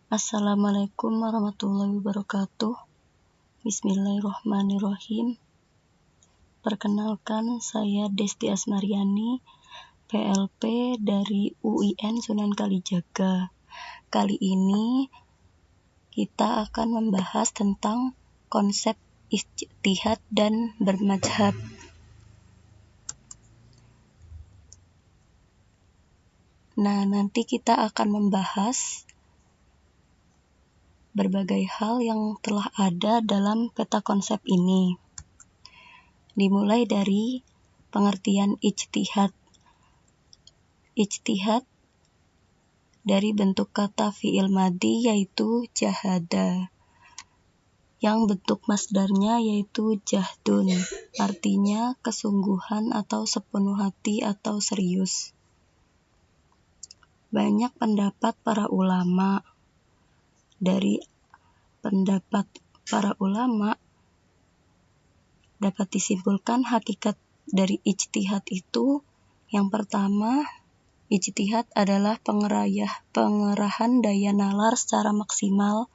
Assalamualaikum warahmatullahi wabarakatuh. Bismillahirrahmanirrahim. Perkenalkan, saya Desti Asmariani, PLP dari UIN Sunan Kalijaga. Kali ini kita akan membahas tentang konsep ijtihad dan bermadzhab. Nah, nanti kita akan membahas berbagai hal yang telah ada dalam peta konsep ini. Dimulai dari pengertian ijtihad. Ijtihad dari bentuk kata fi'il madhi yaitu jahada, yang bentuk masdarnya yaitu jahdun, artinya kesungguhan atau sepenuh hati atau serius. Banyak pendapat para ulama. Dari pendapat para ulama dapat disimpulkan hakikat dari ijtihad itu. Yang pertama, ijtihad adalah pengerahan daya nalar secara maksimal.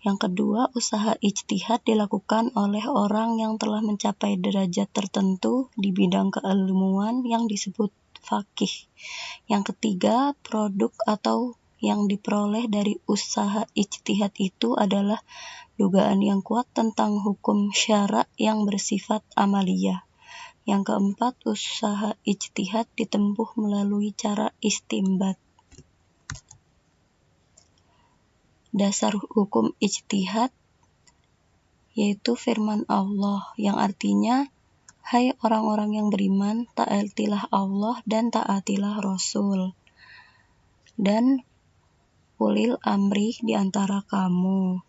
Yang kedua, usaha ijtihad dilakukan oleh orang yang telah mencapai derajat tertentu di bidang keilmuan yang disebut faqih. Yang ketiga, produk atau yang diperoleh dari usaha ijtihad itu adalah dugaan yang kuat tentang hukum syara' yang bersifat amaliyah. Yang keempat, usaha ijtihad ditempuh melalui cara istimbat. Dasar hukum ijtihad yaitu firman Allah yang artinya, hai orang-orang yang beriman, taatilah Allah dan taatilah Rasul dan ulil amri di antara kamu.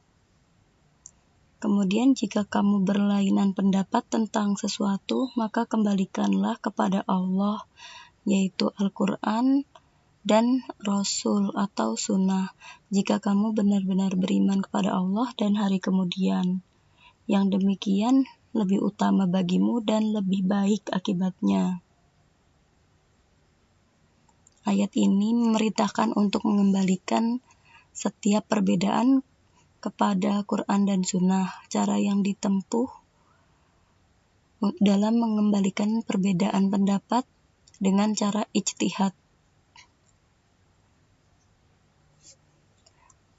Kemudian jika kamu berlainan pendapat tentang sesuatu, maka kembalikanlah kepada Allah, yaitu Al-Quran dan Rasul atau Sunnah, jika kamu benar-benar beriman kepada Allah dan hari kemudian. Yang demikian lebih utama bagimu dan lebih baik akibatnya. Ayat ini memerintahkan untuk mengembalikan setiap perbedaan kepada Quran dan Sunnah. Cara yang ditempuh dalam mengembalikan perbedaan pendapat dengan cara ijtihad.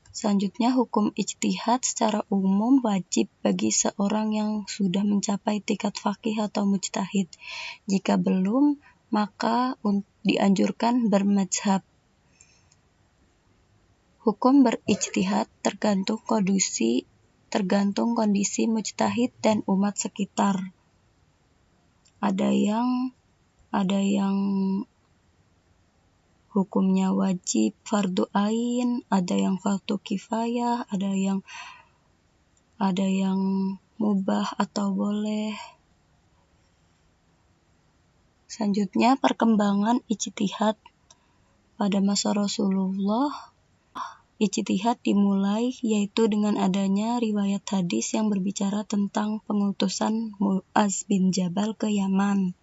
Selanjutnya, hukum ijtihad secara umum wajib bagi seorang yang sudah mencapai tingkat faqih atau mujtahid. Jika belum, maka dianjurkan bermadzhab. Hukum berijtihad tergantung kondisi mujtahid dan umat sekitar. Ada yang hukumnya wajib fardu ain, ada yang fardu kifayah, ada yang mubah atau boleh. Selanjutnya, perkembangan ijtihad. Pada masa Rasulullah, ijtihad dimulai yaitu dengan adanya riwayat hadis yang berbicara tentang pengutusan Mu'adz bin Jabal ke Yaman.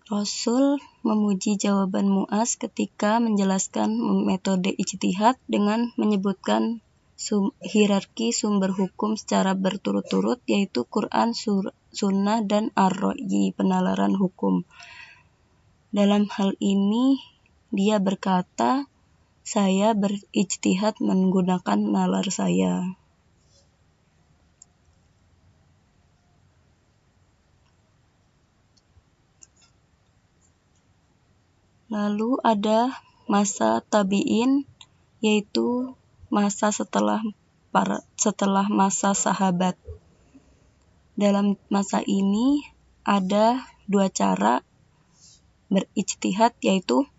Rasul memuji jawaban Mu'adz ketika menjelaskan metode ijtihad dengan menyebutkan hierarki sumber hukum secara berturut-turut, yaitu Quran, Sunnah, dan Ar-Ra'yi, penalaran hukum. Dalam hal ini, dia berkata, saya berijtihad menggunakan nalar saya. Lalu ada masa tabi'in, yaitu masa setelah masa sahabat. Dalam masa ini ada dua cara berijtihad, yaitu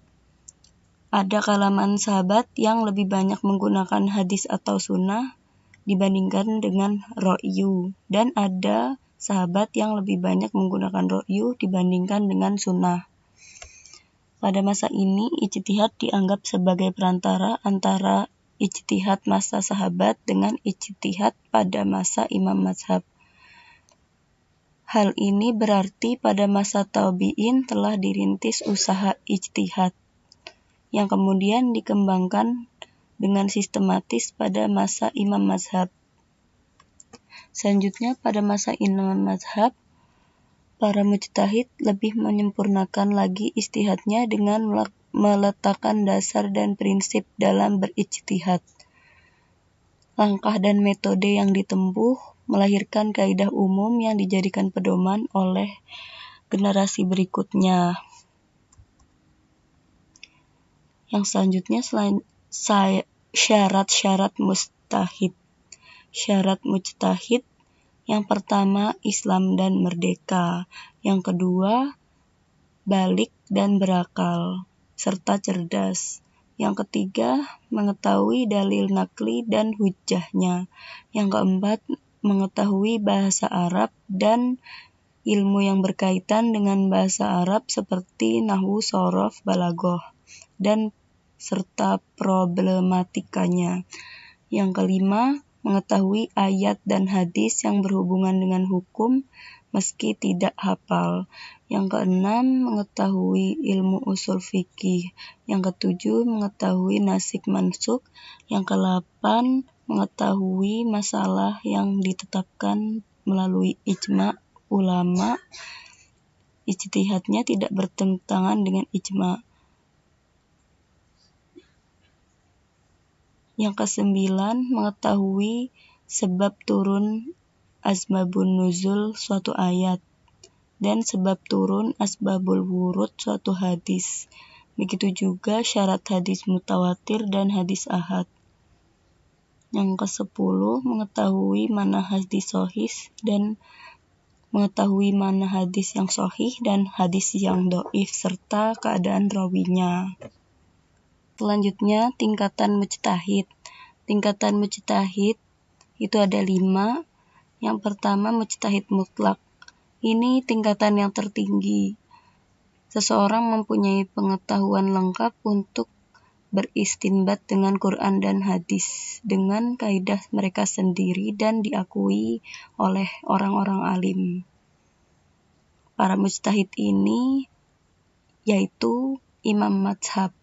ada kalangan sahabat yang lebih banyak menggunakan hadis atau sunnah dibandingkan dengan ra'yu, dan ada sahabat yang lebih banyak menggunakan ra'yu dibandingkan dengan sunnah. Pada masa ini, ijtihad dianggap sebagai perantara antara ijtihad masa sahabat dengan ijtihad pada masa imam mazhab. Hal ini berarti pada masa tabi'in telah dirintis usaha ijtihad, yang kemudian dikembangkan dengan sistematis pada masa Imam Mazhab. Selanjutnya, pada masa Imam Mazhab, para mujtahid lebih menyempurnakan lagi ijtihadnya dengan meletakkan dasar dan prinsip dalam berijtihad. Langkah dan metode yang ditempuh melahirkan kaidah umum yang dijadikan pedoman oleh generasi berikutnya. Yang selanjutnya, syarat-syarat mujtahid. Syarat mujtahid yang pertama, Islam dan merdeka. Yang kedua, balik dan berakal, serta cerdas. Yang ketiga, mengetahui dalil nakli dan hujjahnya. Yang keempat, mengetahui bahasa Arab dan ilmu yang berkaitan dengan bahasa Arab seperti nahwu, shorof, balaghah, dan serta problematikanya. Yang kelima, mengetahui ayat dan hadis yang berhubungan dengan hukum meski tidak hafal. Yang keenam, mengetahui ilmu usul fikih. Yang ketujuh, mengetahui nasikh mansukh. Yang kedelapan, mengetahui masalah yang ditetapkan melalui ijma' ulama. Ijtihadnya tidak bertentangan dengan ijma'. Yang kesembilan, mengetahui sebab turun asbabun nuzul suatu ayat dan sebab turun asbabul wurud suatu hadis. Begitu juga syarat hadis mutawatir dan hadis ahad. Yang kesepuluh, mengetahui mana hadis sahih dan mengetahui mana hadis yang sahih dan hadis yang dhaif serta keadaan rawinya. Selanjutnya, tingkatan mujtahid. Tingkatan mujtahid itu ada 5. Yang pertama, mujtahid mutlak. Ini tingkatan yang tertinggi. Seseorang mempunyai pengetahuan lengkap untuk beristinbat dengan Quran dan hadis dengan kaidah mereka sendiri dan diakui oleh orang-orang alim. Para mujtahid ini yaitu imam mazhab.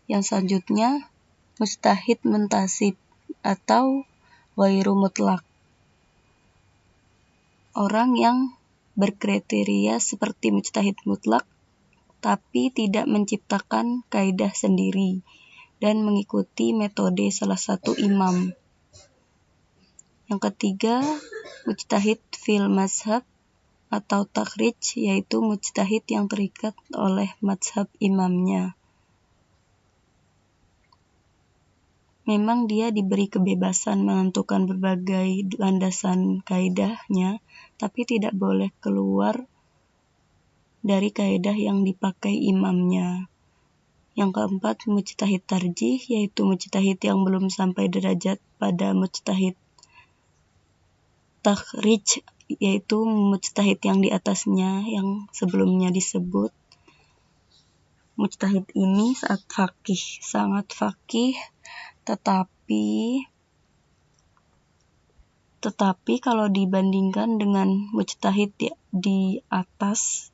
Yang selanjutnya, mujtahid muntasib atau ghairu mutlak. Orang yang berkriteria seperti mujtahid mutlak tapi tidak menciptakan kaidah sendiri dan mengikuti metode salah satu imam. Yang ketiga, mujtahid fil mazhab atau takhrij, yaitu mujtahid yang terikat oleh mazhab imamnya. Memang dia diberi kebebasan menentukan berbagai landasan kaidahnya, tapi tidak boleh keluar dari kaidah yang dipakai imamnya. Yang keempat, mujtahid tarjih, yaitu mujtahid yang belum sampai derajat pada mujtahid takhrij, yaitu mujtahid yang di atasnya yang sebelumnya disebut. Mujtahid ini sangat faqih, tetapi kalau dibandingkan dengan mujtahid di atas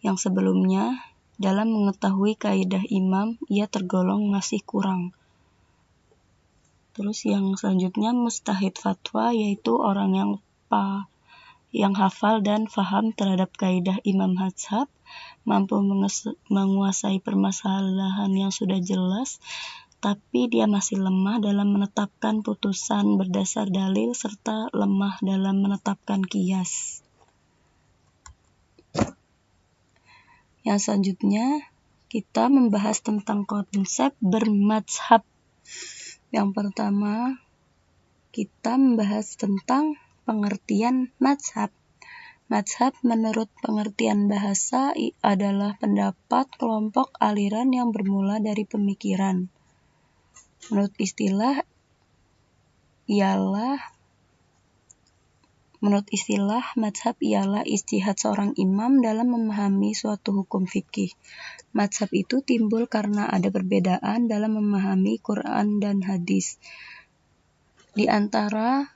yang sebelumnya, dalam mengetahui kaidah imam, ia tergolong masih kurang. Terus yang selanjutnya, mujtahid fatwa, yaitu orang yang hafal dan faham terhadap kaidah imam mazhab, mampu menguasai permasalahan yang sudah jelas, tapi dia masih lemah dalam menetapkan putusan berdasar dalil serta lemah dalam menetapkan qiyas. Yang selanjutnya, kita membahas tentang konsep bermadzhab. Yang pertama, kita membahas tentang pengertian mazhab. Mazhab menurut pengertian bahasa adalah pendapat kelompok aliran yang bermula dari pemikiran. Menurut istilah, mazhab ialah ijtihad seorang imam dalam memahami suatu hukum fikih. Mazhab itu timbul karena ada perbedaan dalam memahami Quran dan hadis. Di antara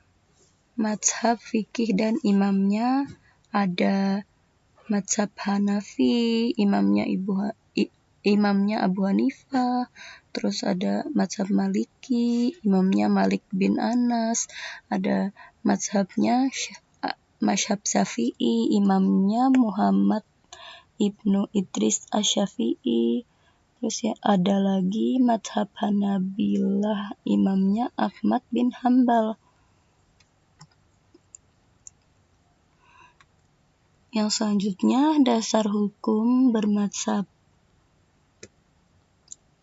mazhab fikih dan imamnya ada mazhab Hanafi, imamnya imamnya Abu Hanifah, terus ada mazhab Maliki, imamnya Malik bin Anas, ada mazhabnya mazhab Syafi'i, imamnya Muhammad Ibnu Idris Asy-Syafi'i. Terus ya ada lagi mazhab Hanabilah, imamnya Ahmad bin Hambal. Yang selanjutnya dasar hukum bermadzhab.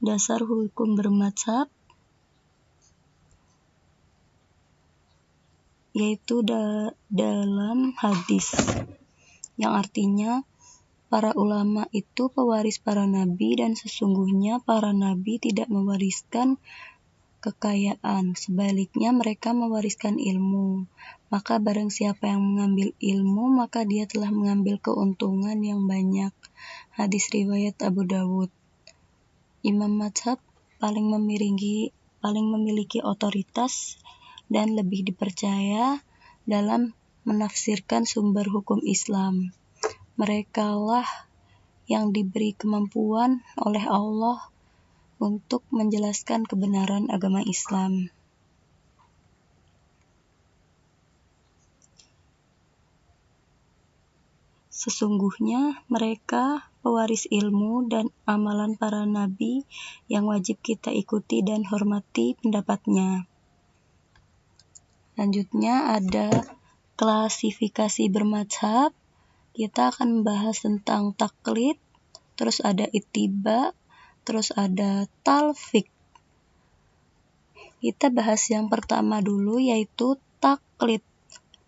Dasar hukum bermadzhab yaitu dalam hadis, yang artinya para ulama itu pewaris para nabi dan sesungguhnya para nabi tidak mewariskan kekayaan, sebaliknya mereka mewariskan ilmu. Maka barang siapa yang mengambil ilmu, maka dia telah mengambil keuntungan yang banyak. Hadis riwayat Abu Dawud. Imam mazhab paling memiliki otoritas dan lebih dipercaya dalam menafsirkan sumber hukum Islam. Merekalah yang diberi kemampuan oleh Allah untuk menjelaskan kebenaran agama Islam. Sesungguhnya mereka pewaris ilmu dan amalan para nabi yang wajib kita ikuti dan hormati pendapatnya. Selanjutnya ada klasifikasi bermadzhab. Kita akan membahas tentang taklid, terus ada ittiba, terus ada talfiq. Kita bahas yang pertama dulu yaitu taklid.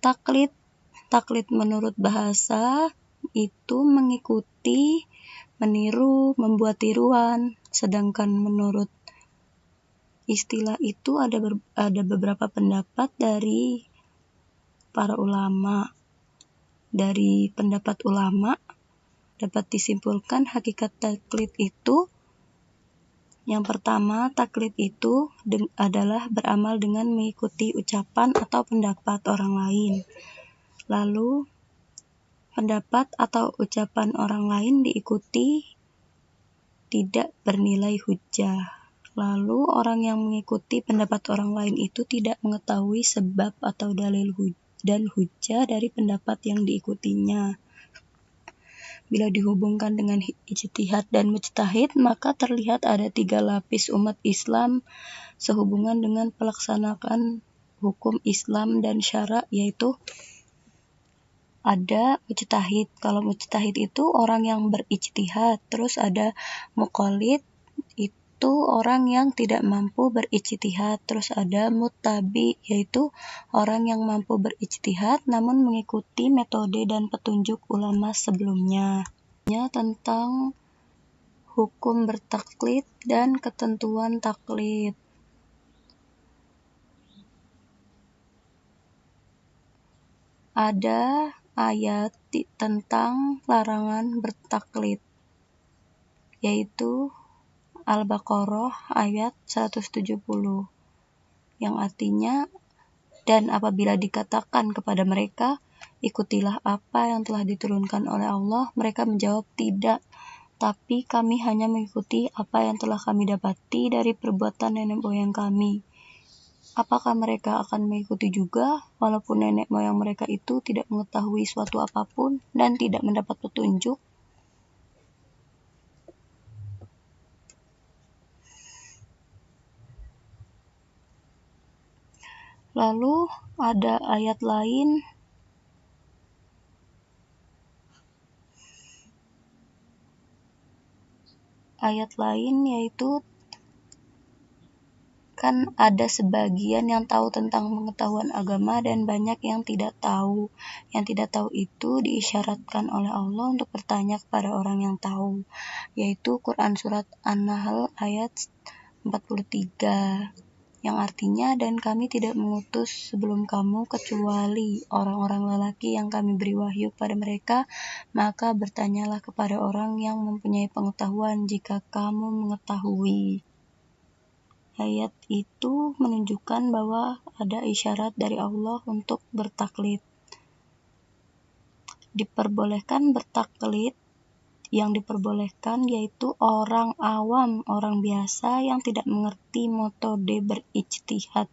Taklid menurut bahasa itu mengikuti, meniru, membuat tiruan. Sedangkan menurut istilah itu ada beberapa pendapat dari para ulama. Dari pendapat ulama dapat disimpulkan hakikat taklid itu. Yang pertama, taklid itu adalah beramal dengan mengikuti ucapan atau pendapat orang lain. Lalu pendapat atau ucapan orang lain diikuti tidak bernilai hujjah. Lalu orang yang mengikuti pendapat orang lain itu tidak mengetahui sebab atau dalil dan hujjah dari pendapat yang diikutinya. Bila dihubungkan dengan ijtihad dan mujtahid, maka terlihat ada 3 lapis umat Islam sehubungan dengan pelaksanaan hukum Islam dan syara, yaitu ada mujtahid. Kalau mujtahid itu orang yang berijtihad. Terus ada muqallid, itu orang yang tidak mampu berijtihad. Terus ada muttabi, yaitu orang yang mampu berijtihad namun mengikuti metode dan petunjuk ulama sebelumnya. Tentang hukum bertaklid dan ketentuan taklid. Ada ayat tentang larangan bertaklid, yaitu Al-Baqarah ayat 170, yang artinya, dan apabila dikatakan kepada mereka, ikutilah apa yang telah diturunkan oleh Allah, mereka menjawab, tidak, tapi kami hanya mengikuti apa yang telah kami dapati dari perbuatan nenek moyang kami. Apakah mereka akan mengikuti juga, walaupun nenek moyang mereka itu tidak mengetahui suatu apapun dan tidak mendapat petunjuk? Lalu ada ayat lain yaitu kan ada sebagian yang tahu tentang pengetahuan agama dan banyak yang tidak tahu. Yang tidak tahu itu diisyaratkan oleh Allah untuk bertanya kepada orang yang tahu, yaitu Quran Surat An-Nahl ayat 43, yang artinya, dan kami tidak mengutus sebelum kamu kecuali orang-orang lelaki yang kami beri wahyu pada mereka, maka bertanyalah kepada orang yang mempunyai pengetahuan jika kamu mengetahui. Ayat itu menunjukkan bahwa ada isyarat dari Allah untuk bertaklid. Diperbolehkan bertaklid yang diperbolehkan yaitu orang awam, orang biasa yang tidak mengerti metode berijtihad.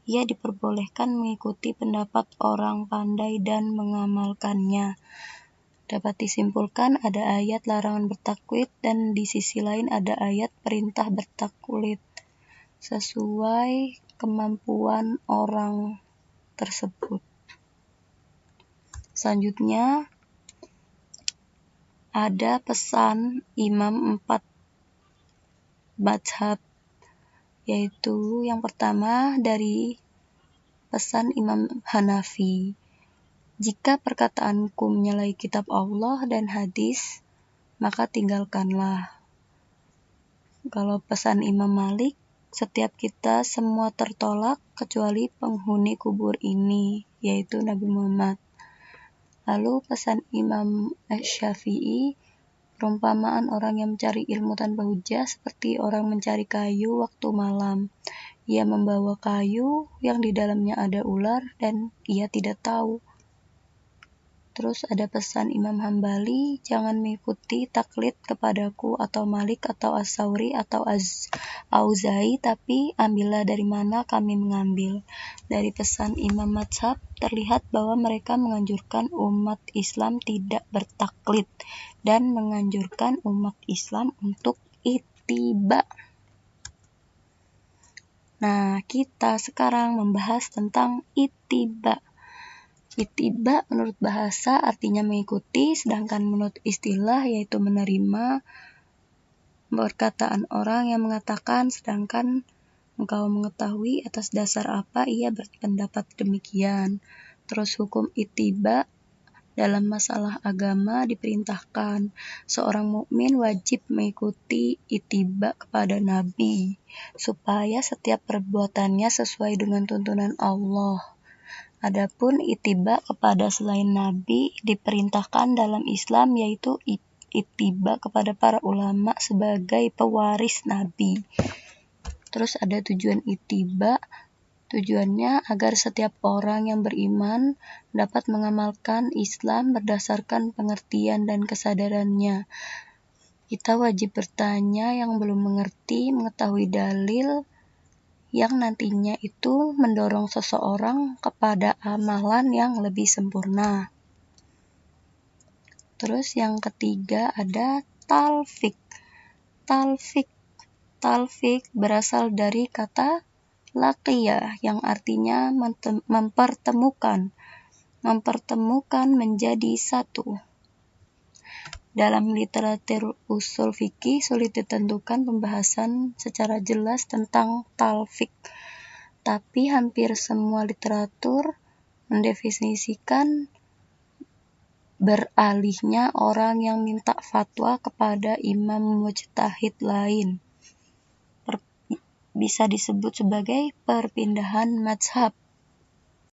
Ia diperbolehkan mengikuti pendapat orang pandai dan mengamalkannya. Dapat disimpulkan ada ayat larangan bertaklid dan di sisi lain ada ayat perintah bertaklid sesuai kemampuan orang tersebut. Selanjutnya ada pesan imam 4 mazhab, yaitu yang pertama dari pesan Imam Hanafi. Jika perkataanku menyalahi kitab Allah dan hadis, maka tinggalkanlah. Kalau pesan Imam Malik, setiap kita semua tertolak kecuali penghuni kubur ini, yaitu Nabi Muhammad. Lalu pesan Imam Syafi'i, perumpamaan orang yang mencari ilmu tanpa hujah seperti orang mencari kayu waktu malam. Ia membawa kayu yang di dalamnya ada ular dan ia tidak tahu. Terus ada pesan Imam Hambali, jangan mengikuti taklid kepadaku atau Malik atau As-Sauri atau Auza'i, tapi ambillah dari mana kami mengambil. Dari pesan Imam Mazhab terlihat bahwa mereka menganjurkan umat Islam tidak bertaklid dan menganjurkan umat Islam untuk ittiba. Nah, kita sekarang membahas tentang ittiba. Ittiba menurut bahasa artinya mengikuti, sedangkan menurut istilah yaitu menerima perkataan orang yang mengatakan sedangkan engkau mengetahui atas dasar apa ia berpendapat demikian. Terus hukum ittiba dalam masalah agama diperintahkan. Seorang mukmin wajib mengikuti ittiba kepada Nabi supaya setiap perbuatannya sesuai dengan tuntunan Allah. Adapun ittiba kepada selain Nabi diperintahkan dalam Islam yaitu ittiba kepada para ulama sebagai pewaris Nabi. Terus ada tujuan ittiba. Tujuannya agar setiap orang yang beriman dapat mengamalkan Islam berdasarkan pengertian dan kesadarannya. Kita wajib bertanya yang belum mengerti, mengetahui dalil yang nantinya itu mendorong seseorang kepada amalan yang lebih sempurna. Terus yang ketiga ada talfik. Talfik berasal dari kata laqiya yang artinya mempertemukan menjadi satu. Dalam literatur usul fikih sulit ditentukan pembahasan secara jelas tentang talfik, tapi hampir semua literatur mendefinisikan beralihnya orang yang minta fatwa kepada imam mujtahid lain. Bisa disebut sebagai perpindahan mazhab.